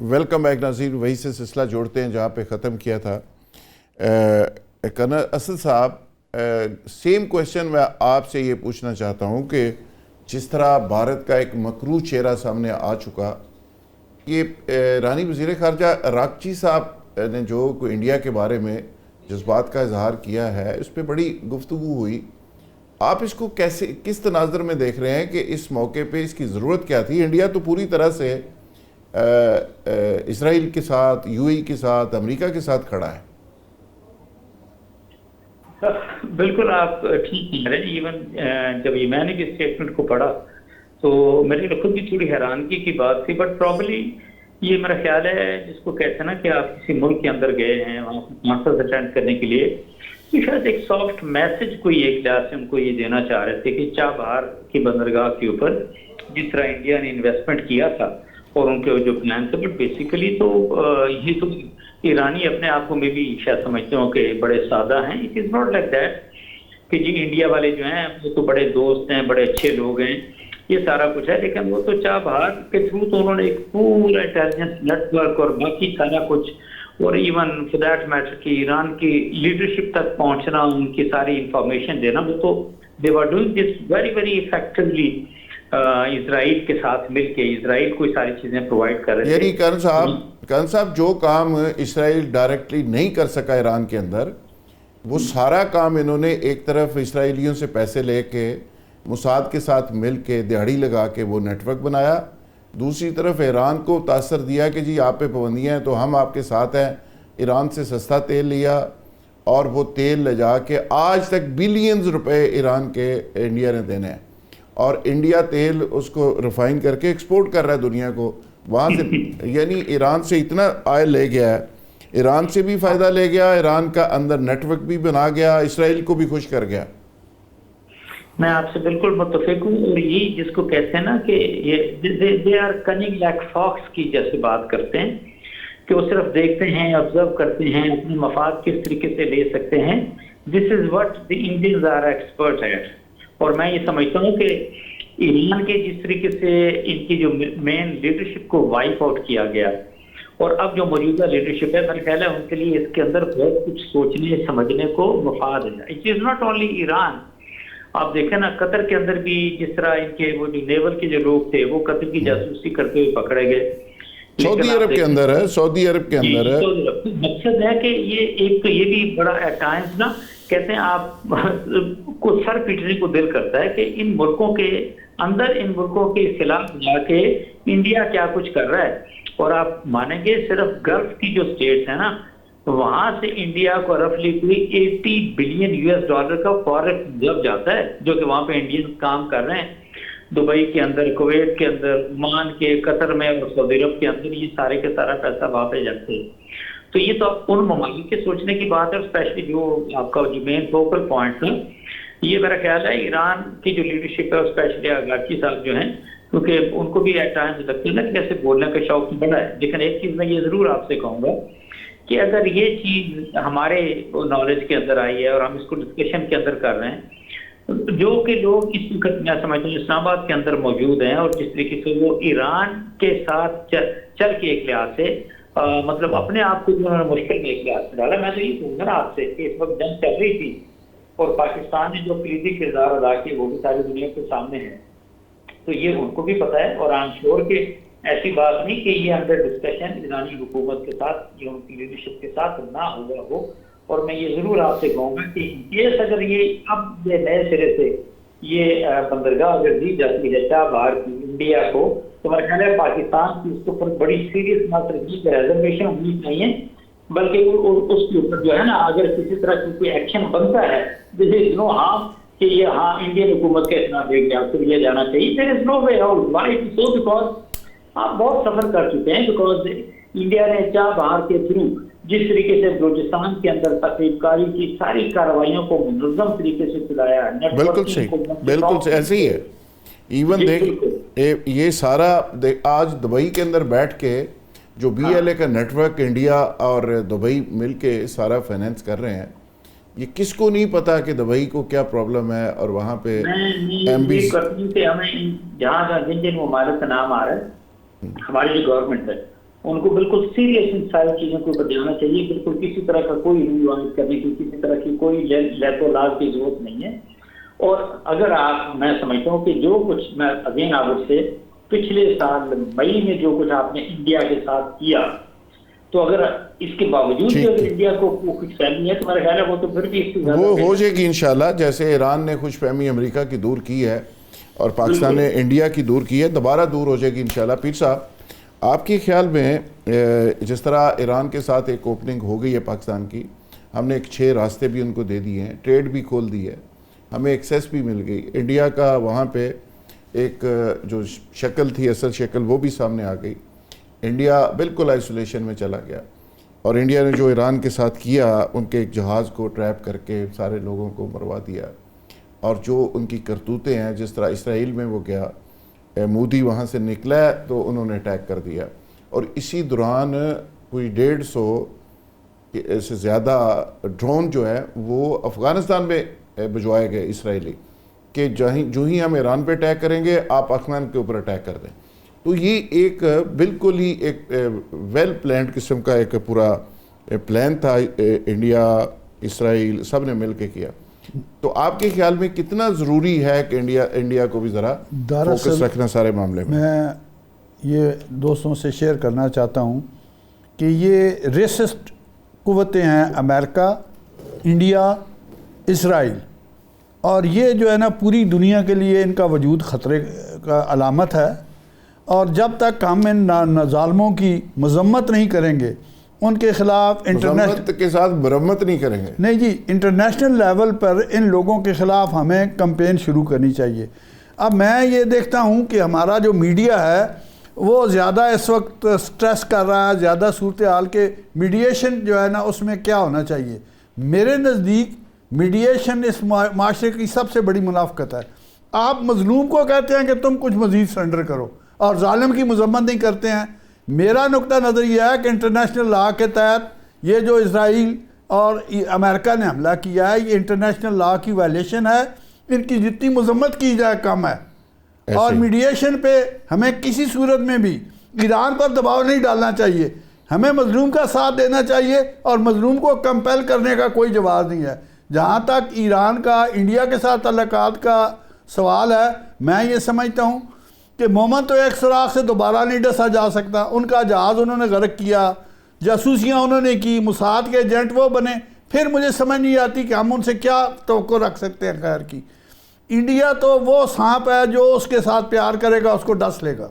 Welcome back ناظرین، وہی سے سلسلہ جوڑتے ہیں جہاں پہ ختم کیا تھا۔ کرنل اسد صاحب، سیم کویسچن میں آپ سے یہ پوچھنا چاہتا ہوں کہ جس طرح بھارت کا ایک مکروہ چہرہ سامنے آ چکا، یہ ایرانی وزیر خارجہ راکچی صاحب نے جو کوئی انڈیا کے بارے میں جذبات کا اظہار کیا ہے، اس پہ بڑی گفتگو ہوئی۔ آپ اس کو کس تناظر میں دیکھ رہے ہیں کہ اس موقع پہ اس کی ضرورت کیا تھی؟ انڈیا تو پوری طرح سے اسرائیل کے ساتھ، یو اے ای کے ساتھ، امریکہ کے ساتھ کھڑا ہے۔ بالکل آپ ٹھیک کہہ رہے ہیں۔ ایون جب یہ میں نے بھی اسٹیٹمنٹ کو پڑھا تو میرے لیے خود بھی تھوڑی حیرانگی کی بات تھی، بٹ پرابلی یہ میرا خیال ہے جس کو کہتے ہیں نا کہ آپ کسی ملک کے اندر گئے ہیں وہاں کانفرنس اٹینڈ کرنے کے لیے، تو شاید ایک سافٹ میسج کوئی ایک لحاظ سے ان کو یہ دینا چاہ رہے تھے کہ چابہار کی بندرگاہ کے اوپر جس طرح انڈیا نے انویسٹمنٹ کیا تھا اور ان کے جو پلان تھے، بٹ بیسیکلی تو یہ تو ایرانی اپنے آپ کو میں بھی شاید سمجھتے ہوں کہ بڑے سادہ ہیں۔ It is not like that کہ جی انڈیا والے جو ہیں وہ تو بڑے دوست ہیں، بڑے اچھے لوگ ہیں، یہ سارا کچھ ہے، لیکن وہ تو چابہار کے تھرو تو انہوں نے ایک پورا انٹیلیجنس نیٹ ورک اور باقی سارا کچھ، اور ایون فور دیٹ میٹر کہ ایران کی لیڈرشپ تک پہنچنا، ان کی ساری انفارمیشن دینا، وہ تو they are doing this very very effectively Israel کے ساتھ مل کے، اسرائیل کو ساری چیزیں پرووائڈ کر رہے تھے۔ یعنی کرن صاحب جو کام اسرائیل ڈائریکٹلی نہیں کر سکا ایران کے اندر، وہ سارا کام انہوں نے ایک طرف اسرائیلیوں سے پیسے لے کے موساد کے ساتھ مل کے دیہڑی لگا کے وہ نیٹ ورک بنایا، دوسری طرف ایران کو تاثر دیا کہ جی آپ پہ پابندیاں ہیں تو ہم آپ کے ساتھ ہیں، ایران سے سستا تیل لیا اور وہ تیل لے جا کے آج تک بلینز روپے ایران کے انڈیا نے دینے ہیں، اور انڈیا تیل اس کو ریفائن کر کے ایکسپورٹ کر رہا ہے دنیا کو وہاں سے۔ یعنی ایران سے اتنا آئل لے گیا ہے، ایران سے بھی فائدہ لے گیا، ایران کا اندر نیٹ ورک بھی بنا گیا، اسرائیل کو بھی خوش کر گیا۔ میں آپ سے بالکل متفق ہوں، اور یہ جس کو کہتے ہیں نا کہ دے آر کننگ لائک فاکس کی جیسے بات کرتے ہیں کہ وہ صرف دیکھتے ہیں، آبزرو کرتے ہیں، اپنے مفاد کس طریقے سے لے سکتے ہیں۔ This is what the Indians are expert at. اور میں یہ سمجھتا ہوں کہ ایران کے جس طریقے سے ان کی جو مین لیڈرشپ کو وائپ آؤٹ کیا گیا، اور اب جو موجودہ لیڈرشپ ہے، میرا خیال ہے ان کے لیے اس کے اندر بہت کچھ سوچنے سمجھنے کو مفاد ہے۔ It is not only Iran, آپ دیکھیں نا قطر کے اندر بھی جس طرح ان کے وہ جو نیول کے جو لوگ تھے وہ قطر کی جاسوسی کرتے ہوئے پکڑے گئے، سعودی عرب کے اندر ہے، سعودی عرب کے اندر ہے۔ مقصد ہے کہ یہ ایک تو یہ بھی بڑا ایٹ ٹائمز نا کہتے ہیں آپ کو سر پیٹنے کو دل کرتا ہے کہ ان ملکوں کے اندر، ان ملکوں کے خلاف جا کے انڈیا کیا کچھ کر رہا ہے۔ اور آپ مانیں گے صرف گلف کی جو سٹیٹس ہیں نا، وہاں سے انڈیا کو رفلی کوئی 80 بلین US ڈالر کا فارکس جب جاتا ہے، جو کہ وہاں پہ انڈین کام کر رہے ہیں، دبئی کے اندر، کویت کے اندر، عمان کے، قطر میں اور سعودی عرب کے اندر، یہ سارے کے سارا پیسہ وہاں پہ جاتے ہیں۔ تو یہ تو ان ممالک کے سوچنے کی بات ہے، اسپیشلی جو آپ کا جو مین فوکل پوائنٹ تھا، یہ میرا خیال ہے ایران کی جو لیڈرشپ ہے، اسپیشلی آغاچی صاحب جو ہیں، کیونکہ ان کو بھی ایٹ ٹائمز لگتے ہیں نا کہ ایسے بولنے کا شوق بڑا ہے۔ لیکن ایک چیز میں یہ ضرور آپ سے کہوں گا کہ اگر یہ چیز ہمارے نالج کے اندر آئی ہے اور ہم اس کو ڈسکشن کے اندر کر رہے ہیں، جو کہ لوگ اس وقت میں سمجھتا ہوں اسلام آباد کے اندر موجود ہیں، اور جس طریقے سے وہ ایران کے ساتھ چل کے ایک لحاظ سے مطلب اپنے آپ کو انہوں نے مشکل میں ایک لحاظ سے ڈالا۔ میں تو یہ کہوں گا نا آپ سے کہ اس وقت جنگ چل رہی تھی اور پاکستان نے جو کلیدی کردار ادا کیے وہ بھی ساری دنیا کے سامنے ہے، تو یہ ان کو بھی پتہ ہے، اور آئی ایم شیور کہ ایسی بات نہیں کہ یہ انڈر ڈسکشن ایرانی حکومت کے ساتھ یا ان کی لیڈرشپ کے ساتھ نہ ہوا ہو۔ اور میں یہ ضرور آپ سے کہوں گا کہ یہ اگر یہ اب یہ نئے سرے سے یہ بندرگاہ اگر دی جاتی ہے چابہار کی انڈیا کو، تو میرا خیال ہے پاکستان کی اس کے اوپر بڑی سیریس نہ صرف ریزرویشن ہونی چاہیے، بلکہ اس کے اوپر جو ہے نا اگر کسی طرح کی کوئی ایکشن بنتا ہے جیسے نو ہاں کہ یہ ہاں انڈین حکومت کے اتنا دیکھ گیا پھر یہ جانا چاہیے، there is no way out. Why so? Because آپ بہت سفر کر چکے ہیں، بیکاز انڈیا نے چابہار کے تھرو جس طریقے سے بلوچستان کے اندر تخریب کاری کی ساری کارروائیوں کو منظم طریقے سے چلایا، بالکل صحیح، بالکل ایسے ہی ہے۔ ایون دیکھ یہ سارا آج دبئی کے اندر بیٹھ کے جو BLA کا نیٹ ورک انڈیا اور دبئی مل کے سارا فائنینس کر رہے ہیں، یہ کس کو نہیں پتا کہ دبئی کو کیا پرابلم ہے، اور وہاں پہ ہمیں جہاں جن ممالک کا نام آ رہا ہے، ہماری جو گورنمنٹ ہے ان کو بالکل سیریس ان ساری چیزوں کے اوپر جانا چاہیے. بالکل کسی طرح کا کوئی ریوائز کرنے کی، کسی طرح کی کوئی لیت و لاز کی ضرورت نہیں ہے. اور اگر میں سمجھتا ہوں کہ جو کچھ میں اگین آپ سے پچھلے سال مئی میں جو کچھ آپ نے انڈیا کے ساتھ کیا، تو اگر اس کے باوجود بھی اگر انڈیا کو کچھ فہمی ہے تو میرا خیال ہے وہ تو پھر بھی اس سے وہ ہو جائے گی انشاءاللہ. جیسے ایران نے خوش فہمی امریکہ کی دور کی ہے اور پاکستان نے انڈیا کی دور کی ہے، دوبارہ دور ہو جائے گی انشاءاللہ. پیر صاحب، آپ کے خیال میں جس طرح ایران کے ساتھ ایک اوپننگ ہو گئی ہے پاکستان کی، ہم نے 6 راستے بھی ان کو دے دیے ہیں، ٹریڈ بھی کھول دی ہے، ہمیں ایکسیس بھی مل گئی، انڈیا کا وہاں پہ ایک جو شکل تھی، اصل شکل، وہ بھی سامنے آ گئی. انڈیا بالکل آئسولیشن میں چلا گیا، اور انڈیا نے جو ایران کے ساتھ کیا، ان کے ایک جہاز کو ٹریپ کر کے سارے لوگوں کو مروا دیا، اور جو ان کی کرتوتیں ہیں، جس طرح اسرائیل میں وہ گیا، مودی وہاں سے نکلا تو انہوں نے اٹیک کر دیا. اور اسی دوران کوئی 150 سے زیادہ ڈرون جو ہے وہ افغانستان میں بھجوائے گئے اسرائیلی، کہ جو ہی ہم ایران پہ اٹیک کریں گے آپ افغان کے اوپر اٹیک کر دیں. تو یہ ایک بالکل ہی ایک ویل پلانڈ قسم کا ایک پورا پلان تھا، انڈیا اسرائیل سب نے مل کے کیا. تو آپ کے خیال میں کتنا ضروری ہے کہ انڈیا کو بھی ذرا فوکس رکھنا سارے معاملے میں؟ میں یہ دوستوں سے شیئر کرنا چاہتا ہوں کہ یہ ریسسٹ قوتیں ہیں، امریکہ، انڈیا، اسرائیل، اور یہ جو ہے نا پوری دنیا کے لیے ان کا وجود خطرے کا علامت ہے. اور جب تک ہم ان ظالموں کی مذمت نہیں کریں گے، ان کے خلاف مذمت کے ساتھ مرمت نہیں کریں گے، نہیں جی، انٹرنیشنل لیول پر ان لوگوں کے خلاف ہمیں کمپین شروع کرنی چاہیے. اب میں یہ دیکھتا ہوں کہ ہمارا جو میڈیا ہے وہ زیادہ اس وقت سٹریس کر رہا ہے، زیادہ صورتحال کے میڈیشن جو ہے نا اس میں کیا ہونا چاہیے. میرے نزدیک میڈیشن اس معاشرے کی سب سے بڑی منافقت ہے. آپ مظلوم کو کہتے ہیں کہ تم کچھ مزید سرنڈر کرو، اور ظالم کی مذمت نہیں کرتے ہیں. میرا نقطہ نظر یہ ہے کہ انٹرنیشنل لا کے تحت یہ جو اسرائیل اور امریکہ نے حملہ کیا ہے، یہ انٹرنیشنل لا کی وائلیشن ہے. ان کی جتنی مذمت کی جائے کم ہے. اور میڈیشن پہ ہمیں کسی صورت میں بھی ایران پر دباؤ نہیں ڈالنا چاہیے. ہمیں مظلوم کا ساتھ دینا چاہیے، اور مظلوم کو کمپیل کرنے کا کوئی جواز نہیں ہے. جہاں تک ایران کا انڈیا کے ساتھ تعلقات کا سوال ہے، میں یہ سمجھتا ہوں کہ مومن تو ایک سوراخ سے دوبارہ نہیں ڈسا جا سکتا. ان کا جہاز انہوں نے غرق کیا، جاسوسیاں انہوں نے کی، موساد کے ایجنٹ وہ بنے. پھر مجھے سمجھ نہیں آتی کہ ہم ان سے کیا توقع رکھ سکتے ہیں خیر کی. انڈیا تو وہ سانپ ہے جو اس کے ساتھ پیار کرے گا اس کو ڈس لے گا.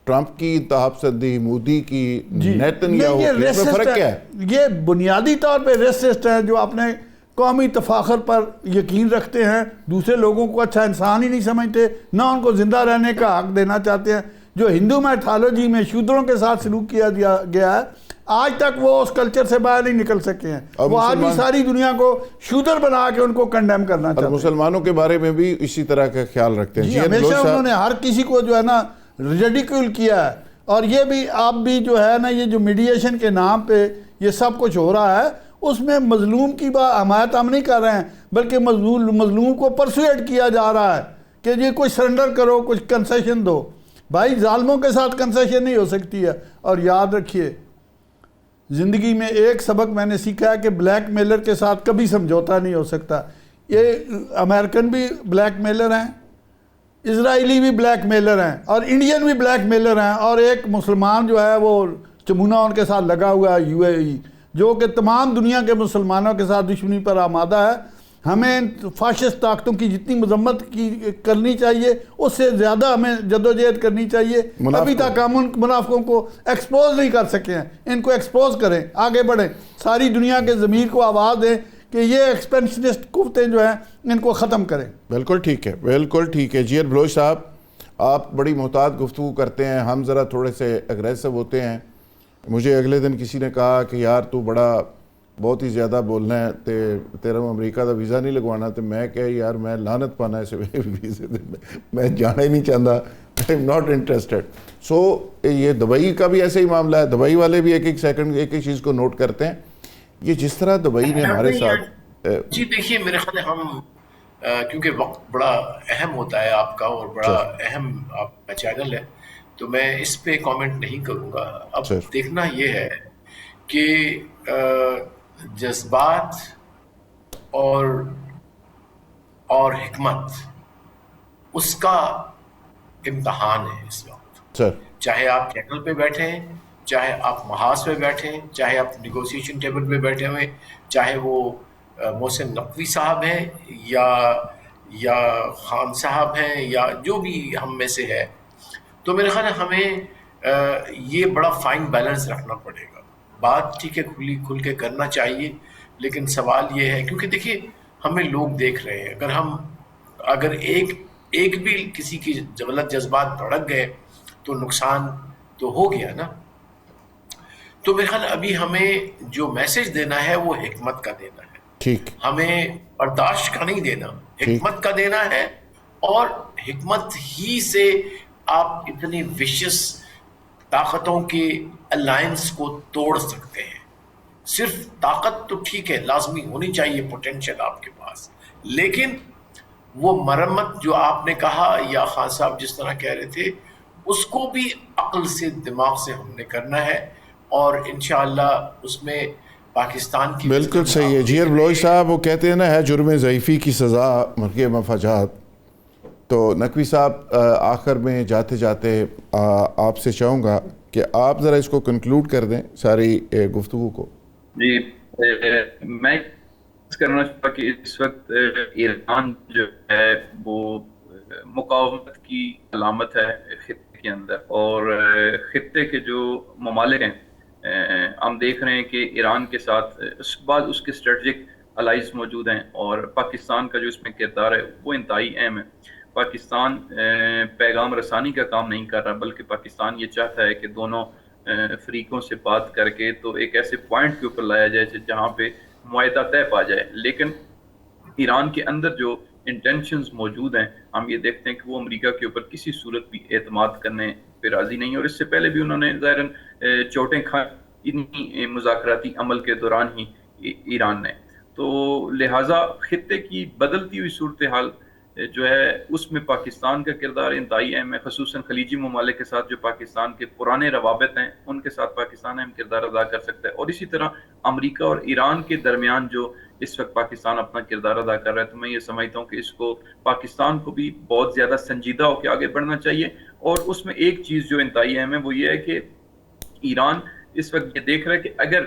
ٹرمپ کی انتہا پسندی، مودی کی، نیتنیاہو کی، اس میں فرق کیا ہے؟ یہ بنیادی طور پہ ریسسٹ ہیں جو اپنے قومی تفاخر پر یقین رکھتے ہیں، دوسرے لوگوں کو اچھا انسان ہی نہیں سمجھتے، نہ ان کو زندہ رہنے کا حق دینا چاہتے ہیں. جو ہندو میتھالوجی میں شودروں کے ساتھ سلوک کیا گیا ہے، آج تک وہ اس کلچر سے باہر نہیں نکل سکے ہیں. وہ آج بھی ساری دنیا کو شودر بنا کے ان کو کنڈیم کرنا چاہتے ہیں. اور مسلمانوں کے بارے میں بھی اسی طرح کا خیال رکھتے ہیں. جی ہمیشہ انہوں نے ہر کسی کو جو ہے نا ریڈیکیول کیا ہے. اور یہ بھی آپ بھی جو ہے نا یہ جو میڈیشن کے نام پہ یہ سب کچھ ہو رہا ہے، اس میں مظلوم کی حمایت ہم نہیں کر رہے ہیں، بلکہ مظلوم کو پرسویٹ کیا جا رہا ہے کہ یہ کوئی سرنڈر کرو، کچھ کنسیشن دو. بھائی ظالموں کے ساتھ کنسیشن نہیں ہو سکتی ہے. اور یاد رکھیے، زندگی میں ایک سبق میں نے سیکھا ہے کہ بلیک میلر کے ساتھ کبھی سمجھوتا نہیں ہو سکتا. یہ امریکن بھی بلیک میلر ہیں، اسرائیلی بھی بلیک میلر ہیں، اور انڈین بھی بلیک میلر ہیں، اور ایک مسلمان جو ہے وہ چمونہ ان کے ساتھ لگا ہوا ہے، UAE، جو کہ تمام دنیا کے مسلمانوں کے ساتھ دشمنی پر آمادہ ہے. ہمیں فاشسٹ طاقتوں کی جتنی مذمت کرنی چاہیے اس سے زیادہ ہمیں جدوجہد کرنی چاہیے. ابھی تک ہم ان منافقوں کو ایکسپوز نہیں کر سکے ہیں. ان کو ایکسپوز کریں، آگے بڑھیں، ساری دنیا کے ضمیر کو آواز دیں کہ یہ ایکسپینشنسٹ قوتیں جو ہیں ان کو ختم کریں. بالکل ٹھیک ہے، بالکل ٹھیک ہے. جی بلوچ صاحب، آپ بڑی محتاط گفتگو کرتے ہیں، ہم ذرا تھوڑے سے اگریسو ہوتے ہیں. مجھے اگلے دن کسی نے کہا کہ یار تو بہت ہی زیادہ بولنا ہے، تیرا امریکہ کا ویزا نہیں لگوانا. تو میں کہ یار میں لعنت پانا ہے ویزے میں جانا ہی نہیں چاہتا، آئی ایم ناٹ انٹرسٹڈ. سو یہ دبئی کا بھی ایسا ہی معاملہ ہے. دبئی والے بھی ایک ایک سیکنڈ ایک ایک چیز کو نوٹ کرتے ہیں. یہ جس طرح دبئی نے ہمارے ساتھ جی دیکھیے میرے خیال ہے ہم کیونکہ وقت بڑا اہم ہوتا ہے آپ کا اور بڑا اہم آپ کا چینل ہے، تو میں اس پہ کامنٹ نہیں کروں گا. اب صرف دیکھنا یہ ہے کہ جذبات اور حکمت اس کا امتحان ہے اس وقت. سر چاہے آپ چینل پہ بیٹھے ہیں, چاہے آپ محاذ پہ بیٹھے ہیں, چاہے آپ نیگوسیشن ٹیبل پہ بیٹھے ہوئے, چاہے وہ محسن نقوی صاحب ہیں یا خان صاحب ہیں یا جو بھی ہم میں سے ہے, تو میرے خیال ہے ہمیں یہ بڑا فائن بیلنس رکھنا پڑے گا. بات ٹھیک ہے کھل کے کرنا چاہیے, لیکن سوال یہ ہے کیونکہ دیکھیے ہمیں لوگ دیکھ رہے ہیں, اگر ایک بھی کسی کی غلط جذبات بھڑک گئے تو نقصان تو ہو گیا نا. تو میرے خیال ابھی ہمیں جو میسج دینا ہے وہ حکمت کا دینا ہے. ٹھیک, ہمیں برداشت کا نہیں دینا, حکمت کا دینا ہے. اور حکمت ہی سے آپ اتنی وشس طاقتوں کے الائنس کو توڑ سکتے ہیں. صرف طاقت تو ٹھیک ہے لازمی ہونی چاہیے, پوٹینشیل آپ کے پاس, لیکن وہ مرمت جو آپ نے کہا یا خان صاحب جس طرح کہہ رہے تھے, اس کو بھی عقل سے دماغ سے ہم نے کرنا ہے. اور انشاءاللہ اس میں پاکستان کی بالکل صحیح ہے. جیر بلوچ صاحب وہ کہتے ہیں نا ہے جرم ضعیفی کی سزا مرغِ مفاجات. تو نقوی صاحب آخر میں جاتے جاتے آپ سے چاہوں گا کہ آپ ذرا اس کو کنکلوڈ کر دیں ساری گفتگو کو. جی میں کرنا چاہتا کہ اس وقت ایران جو ہے وہ مقاومت کی علامت ہے خطے کے اندر, اور خطے کے جو ممالک ہیں ہم دیکھ رہے ہیں کہ ایران کے ساتھ بعض اس کے اسٹریٹجک الائز موجود ہیں, اور پاکستان کا جو اس میں کردار ہے وہ انتہائی اہم ہے. پاکستان پیغام رسانی کا کام نہیں کر رہا, بلکہ پاکستان یہ چاہتا ہے کہ دونوں فریقوں سے بات کر کے تو ایک ایسے پوائنٹ کے اوپر لایا جائے جہاں پہ معاہدہ طے پا جائے. لیکن ایران کے اندر جو انٹینشنز موجود ہیں ہم یہ دیکھتے ہیں کہ وہ امریکہ کے اوپر کسی صورت بھی اعتماد کرنے پہ راضی نہیں, اور اس سے پہلے بھی انہوں نے ظاہراً چوٹیں کھائی انہی مذاکراتی عمل کے دوران ہی ایران نے. تو لہٰذا خطے کی بدلتی ہوئی صورتحال جو ہے اس میں پاکستان کا کردار انتہائی اہم ہے, خصوصاً خلیجی ممالک کے ساتھ جو پاکستان کے پرانے روابط ہیں ان کے ساتھ پاکستان اہم کردار ادا کر سکتا ہے. اور اسی طرح امریکہ اور ایران کے درمیان جو اس وقت پاکستان اپنا کردار ادا کر رہا ہے, تو میں یہ سمجھتا ہوں کہ اس کو پاکستان کو بھی بہت زیادہ سنجیدہ ہو کے آگے بڑھنا چاہیے. اور اس میں ایک چیز جو انتہائی اہم ہے وہ یہ ہے کہ ایران اس وقت یہ دیکھ رہا ہے کہ اگر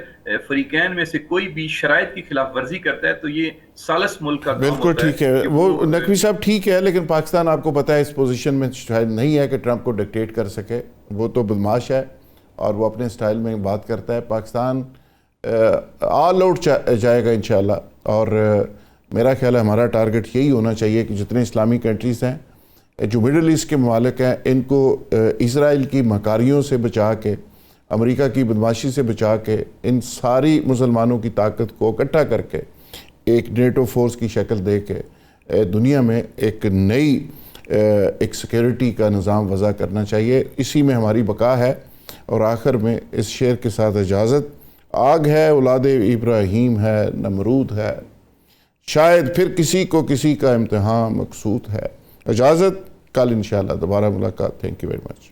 فریقین میں سے کوئی بھی شرائط کی خلاف ورزی کرتا ہے تو یہ ثالث ملک کا کام ہوتا ہے. بالکل ٹھیک ہے, وہ نقوی صاحب ٹھیک ہے, لیکن پاکستان آپ کو پتہ ہے اس پوزیشن میں شاید نہیں ہے کہ ٹرمپ کو ڈکٹیٹ کر سکے. وہ تو بدماش ہے اور وہ اپنے سٹائل میں بات کرتا ہے. پاکستان آل آؤٹ جائے گا انشاءاللہ, اور میرا خیال ہے ہمارا ٹارگٹ یہی ہونا چاہیے کہ جتنے اسلامی کنٹریز ہیں جو مڈل ایسٹ کے ممالک ہیں ان کو اسرائیل کی مکاریوں سے بچا کے, امریکہ کی بدماشی سے بچا کے, ان ساری مسلمانوں کی طاقت کو اکٹھا کر کے ایک نیٹو فورس کی شکل دے کے دنیا میں ایک نئی ایک سیکیورٹی کا نظام وضع کرنا چاہیے. اسی میں ہماری بقا ہے. اور آخر میں اس شعر کے ساتھ اجازت, آگ ہے اولاد ابراہیم ہے, نمرود ہے, شاید پھر کسی کو کسی کا امتحان مقصود ہے. اجازت, کل انشاءاللہ دوبارہ ملاقات. Thank you very much.